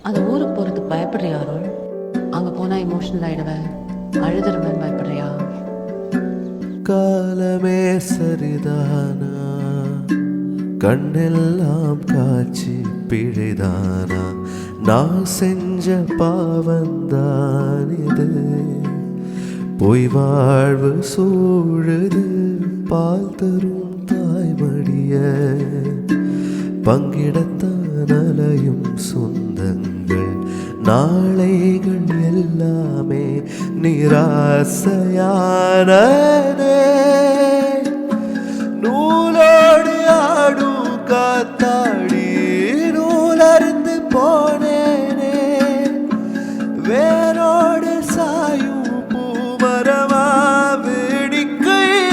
அந்த ஊருக்கு போகிறதுக்கு பயப்படுறியா அருள்? அங்கே போனால் எமோஷனல் ஆகிடுவேன், அழுதுருவேன், பயப்படுறியா? காலமே சரிதானா, கண்ணெல்லாம் காட்சி பிழைதானா, நான் செஞ்ச பாவந்தான் இது, பொய் வாழ்வு சூழுது, பால் தரும் தாய்மடிய பங்கிடத்தான் அலையும் சொந்தங்கள், நாளைகள் எல்லாமே நிராசையானதே, நூலோடு ஆடும் காத்தாடி நூலருந்து போனேனே, வேரோடு சாயும் பூமரமா வேடிக்கையானேனே,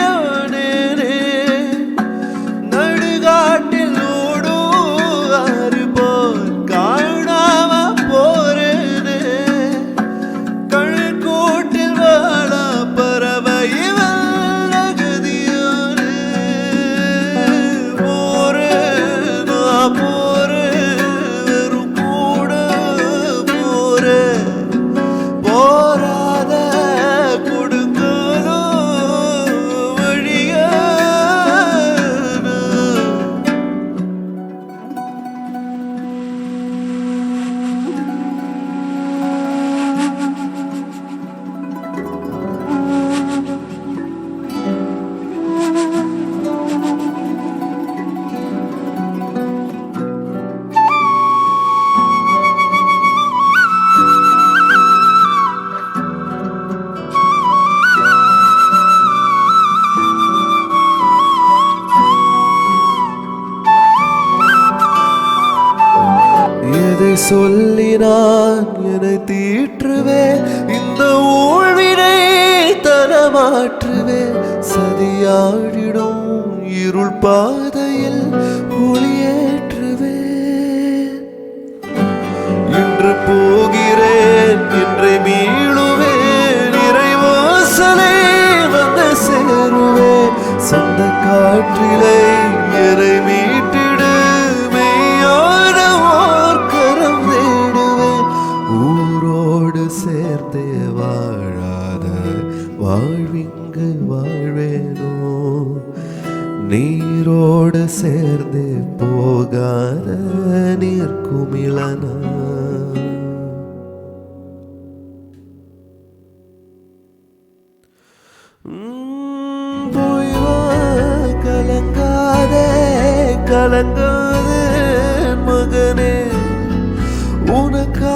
நடுகாட்டில் ஓடும் ஆறு போல் காணாம போறேனே, கழுக்கூட்டில் வாழ பறவை வல்லகதியானே, போறேன் நான் போறேன், வெறும் கூட போறேன், போராத கொடுக்கலும் வழியான. எதை சொல்லி நான் என்னை தீற்றுவேன், இந்த ஊழ்வினை தரமாற்றுவேன், சதியாடிடும் இருள் பாதையில் ஒளியேற்றுவேன், இன்று போகிறேன் இன்றை மீளுவேன், இறைவாசலை வந்து சேருவேன், சொந்த காற்றிலை எரை மீட்டிடு, மெய்யான ஓர் கரம் தேடுவேன், ஊரோடு சேர்ந்தே வாழாத வாழ்விங்கு வாழ்வேனோ, நீரோடு சேர்ந்தே போகாத நீர்க்குமிழனா. போய் வா, கலங்காதே கலங்காதே மகனே, உனக்கு